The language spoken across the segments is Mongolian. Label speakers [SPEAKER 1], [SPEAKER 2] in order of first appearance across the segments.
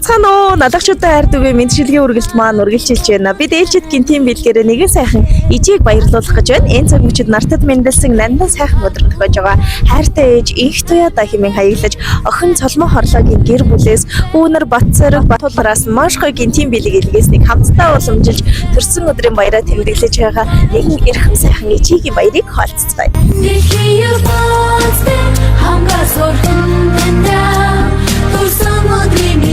[SPEAKER 1] Байцгаана уу, налагчуудаа хайрдаг мэдчилгээ үргэлж маань үргэлжилж байна. Бид ээлжидгийн тим бэлгээрээ нэгэн сайхан ижийг баярлуулах гэж байна. Энэ цаг мөчид нартад мэндэлсэн нандаа сайхан өдөр тохиож байгаа. Хайртай ээж инх туяада хэмээн хаяглаж охин цолмоо хорлоогийн гэр бүлээс Хүүнэр Батцэрэг Батулгараас маш гойгийн тим бэлэг илгээснийг хамтдаа уламжилж төрсөн өдрийн баяраа тэмдэглэж байгаа нэгэн эрхэм сайхан ижигийн баярыг хаалцгаая.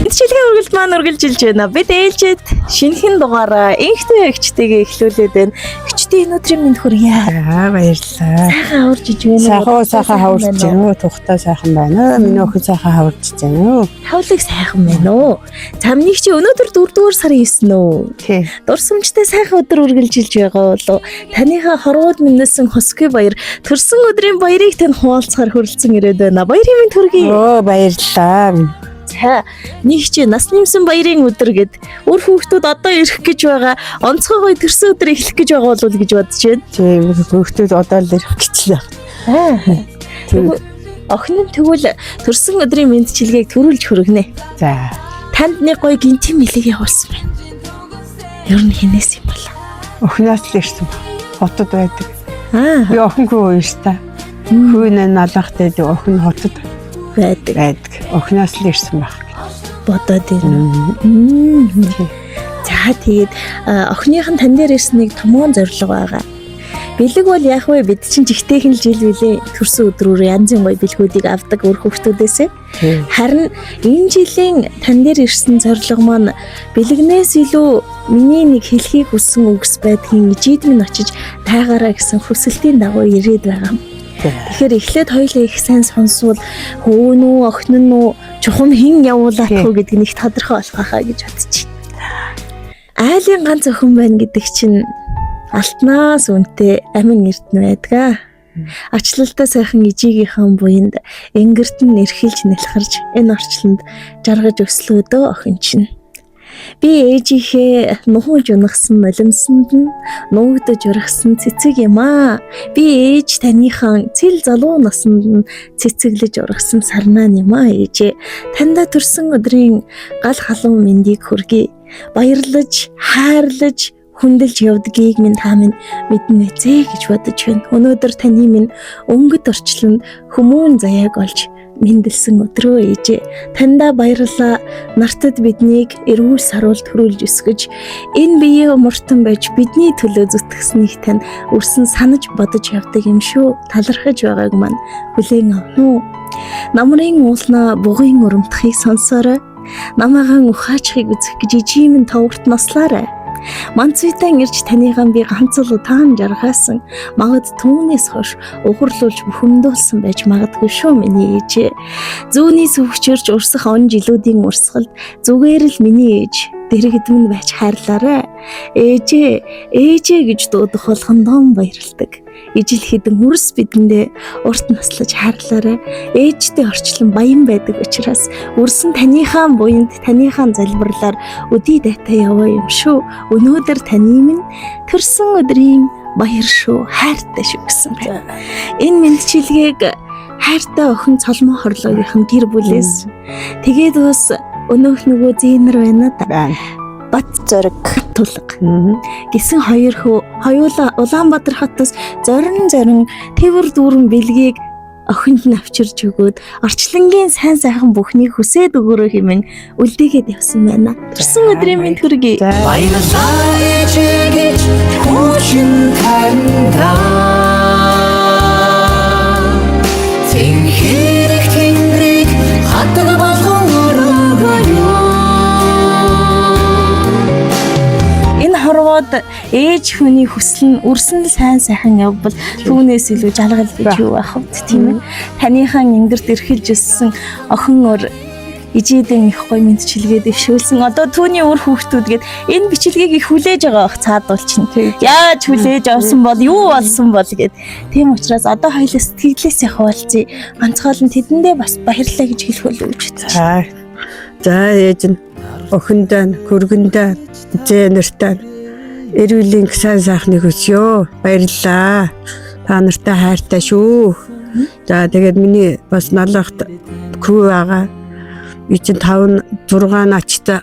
[SPEAKER 1] Мэдчилгээ үргэлж маань үргэлжилж байна. Бид ээлжид шинэхэн дугаараа инх туяа эгчтэйгээ эхлүүлээд байна. Эгчтэй энэ өдрийн мэнд хүргье.
[SPEAKER 2] За баярлалаа.
[SPEAKER 1] Сайхан хаваржиж байна.
[SPEAKER 2] Сайхан хаварж байна. Тухтай сайхан байна. Миний охин сайхан хаварж байна.
[SPEAKER 1] Хавлыг сайхан байна уу? Замныг чи өнөөдөр 4-р сарын 9 нөө.
[SPEAKER 2] Тий.
[SPEAKER 1] Дурсамжтай сайхан өдөр үргэлжилж байгаа болов. Таныхаа хорвоод мэндэлсэн хосгүй баяр төрсөн өдрийн баярыг тань хуваалцахаар хүрэлцэн ирээд байна. Баярын мэнд хүргье.
[SPEAKER 2] Баярлалаа.
[SPEAKER 1] За нэг чи нас нэмсэн баярын өдөр гэд үр хүүхдүүд одоо ирэх гэж байгаа онцгой гоё төрсөн өдөр эхлэх гэж байгаа болов гэж бодож байна.
[SPEAKER 2] Тийм хүүхдүүд одоо л ирэх гэж байна.
[SPEAKER 1] Охин нь тэгвэл төрсөн өдрийн мэндчилгээг төрүүлж хүргэнэ.
[SPEAKER 2] За
[SPEAKER 1] танд нэг гоё гинтийн мэлэг явуулсан байна. Ер нь хинээс юм бол
[SPEAKER 2] охиноос л ирсэн ба. Хотод байдаг. Би охингүй ууштай. Хүүнээ налахтай охин хотод байдаг. Охиноос л ирсэн баг.
[SPEAKER 1] Бодоод ирнэ. За тэгээд охиныхан тань дээр ирснийг томоон зорилго байгаа. Бэлэг бол яг вэ бид чинь жигтэйхэн жил билээ төрсөн өдрөөр янзын гоё бэлгүүдийг авдаг өр хүүхдүүдээсээ. Харин энэ жилийн тань дээр ирсэн зорилго маань бэлгнээс илүү миний нэг хэлхийг хүссэн үгс байдгийн ижид минь очиж тайгаараа гэсэн хүсэлтийн дагуу ирээд байгаа. Тэгэхээр эхлээд хоёулаа их сайн сонсвол хөөн үү охин нь үү чухам хэн явуулах вэ гэдг нь их тодорхой болох байхаа гэж бодчих. Айлын ганц охин байна гэдэг чинь алтнаас үнэтэй амин эрдэнэ байдгаа. Ачлалтай сайхан ижигийнхэн буйнд энгэрт нь эрхэлж нэлхэрж энэ орчлонд жаргаж өслөөдөө охин чинь. Би ээжийнхээ нухуулж унагсан нулимсанд нь нуугдаж ургасан цэцэг юм аа. Би ээж таныхан цэл залуу насанд нь цэцэглэж ургасан сарнаан юм аа ээжээ. Тандаа төрсөн өдрийн гал халуун мэндийг хүргэе. Баярлаж, хайрлаж, хүндэлж явдгийг минь та минь мэднэ зэ гэж бодож байна. Өнөөдөр таны минь өнгөт орчлонд хүмүүн заяаг олж мэндэлсэн өдрөө ээжээ. Тандаа баярлалаа. Нартад биднийг эрүүл саруул төрүүлж өсгөж энэ биеэ умартан байж бидний төлөө зүтгэснийг тань өрсөн санаж бодож явдаг юм шүү. Талархаж байгааг маань хүлээн авах уу. Намрын уулнаа бугын урамтахыг сонсоорой. Намаагаан ухаачхыг үзэх гэж ижимэн товгорт наслаарай. Манцвитан ирж таныгаан би ганц л удаан жаргаасан. Магад түүнээс хойш ухарлуулж бухимдуулсан байж магадгүй шүү миний ээжээ. Зүүний сүвчэрч урсах он жилүүдийн урсгалд зүгээр л миний ээж дэрэгдмэн байж хайрлаарай. Ээжээ гэж дуудах болгондоо баярлдаг. Ижил хідэн хүрс бидэндээ урт наслаж хайрлаарай. Ээжтэй орчлон баян байдаг учраас үрсэн таныхаан буйнд таныхаан залбирлаар өдий дайтай яваа юм шүү. Өнөөдөр таны минь төрсөн өдрийн баяр шүү. Хайртай шүү гэсэн байна. Энэ мэндчилгээг хайртай охин цолмоо хорлоогийнх гэр бүлээс тэгээд бас өнөөх нөгөө зээнэр байна да. Бат зориг тулг гэсэн хоёр хөө хоёулаа Улаанбаатар хотоос зорин тэвэр дүүрэн бэлгийг охинд нь авчирж өгөөд орчлонгийн сайн сайхан бүхнийг хүсээд өгөөрэй хэмээн үлдээгээд явсан байна. Төрсөн өдрийн мэнд хүргэе.
[SPEAKER 3] Баярлалаа ээжээ гэж хүчин таньдаа. Тэнхэрэг тэнрийг хатаг болгон өргөё.
[SPEAKER 1] Хорвоод ээж хүний хүсэл нь үрсэн сайн сайхан явбал түүнээс илүү жалгал гэж юу байх вэ тийм ээ. Таныхан энгэрт эрхэлж өссөн охин өр ижидэн их гоё мэдчилгээ дэвшүүлсэн. Одоо түүний үр хүүхдүүд гээд энэ бичлэгийг их хүлээж байгаа бах цаадуулчин. Яаж хүлээж авсан бол юу болсон бол гээд. Тийм учраас одоо хоёул сэтгэлээсээ хуваалцъя. Ганцхан тэдэндээ бас баярлалаа гэж хэлэх болов уу гэж.
[SPEAKER 2] За ээж нь охиндаа хөргөндөө зээнэртээ эрүүлийн сайн сайхныг өсөё. Баярлалаа. Та нартай хайртай шүү. За тэгээд миний бас налахт хүү байгаа. Би чинь 5 6 начтай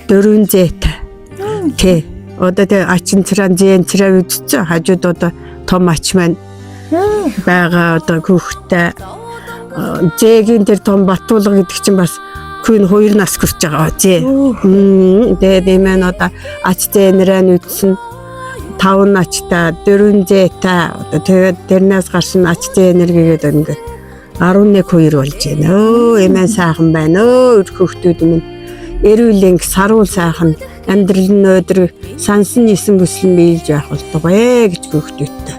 [SPEAKER 2] 4 зээтэй. Тэ. Одоо тэ ачин царан зэн цараа үдчихэ. Хажууд одоо том ач маань байгаа одоо хүүхдтэй зээгийн тэр том Батбулга гэдэг чинь бас хүн 2 нас хүрч байгаа зээ. Тэгээд эмээ одоо ач зээнэрээ үдсэн 5 начтай 4 зээтэй одоо тэгээд тэрнээс гарсан ач зээнэргээд ингээд 11 2 болж байна. Өө эмээ сайхан байна. Өө хүүхдүүд минь эрүүлэн саруул сайхан амьдрал нь өдөр сансан нисэн бүслэн биелж байх болтугай гэж хүүхдүүдтэй.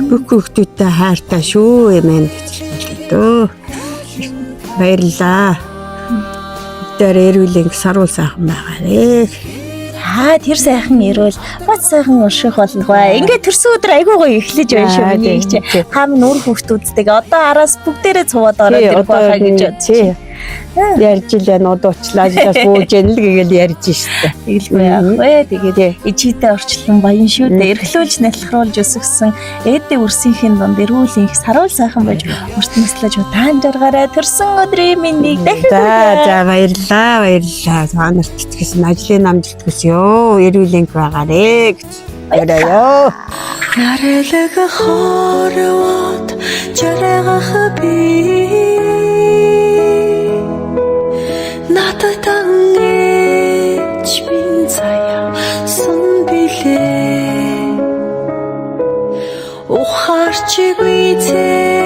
[SPEAKER 2] Бүх хүүхдүүдтэй хайртай шүү эмээ гэж хэлдэг. Баярлаа. Тэр эрүүлэн саруул сайхан байгаарэ.
[SPEAKER 1] Тэр сайхан ирвэл бат сайхан унших болох бай. Ингээд төрсөн өдөр айгүй гоё эхлэж байна шүү миний гэж. Та минь өөр хүүхдүүдтэйг одоо араас бүгдээрээ цуваад ороод ирэх байхаа гэж бодчих.
[SPEAKER 2] Ярьж илээ нодуучлаа бууж яана л гээл ярьж штэ.
[SPEAKER 1] Тэгэлгүй яах вэ? Тэгээд ичээтэй орчлон баян шүү дээ. Эрхлүүлж нялхруулж өсгсөн ээдээ үрсийнхин дунд эрүүл их саруул сайхан байж урт наслаж удаан жаргаараа төрсөн өдрийн мэндийг дахин.
[SPEAKER 2] За баярлаа. Та нарт итгэсэн ажлын амжилт хүсье. Эрүүл их байгаарэ гэж. Баярлаа.
[SPEAKER 3] Нарэлэг хорвот жаргах би надад ангиж минь цая сон билээ ухаарчгүй зэ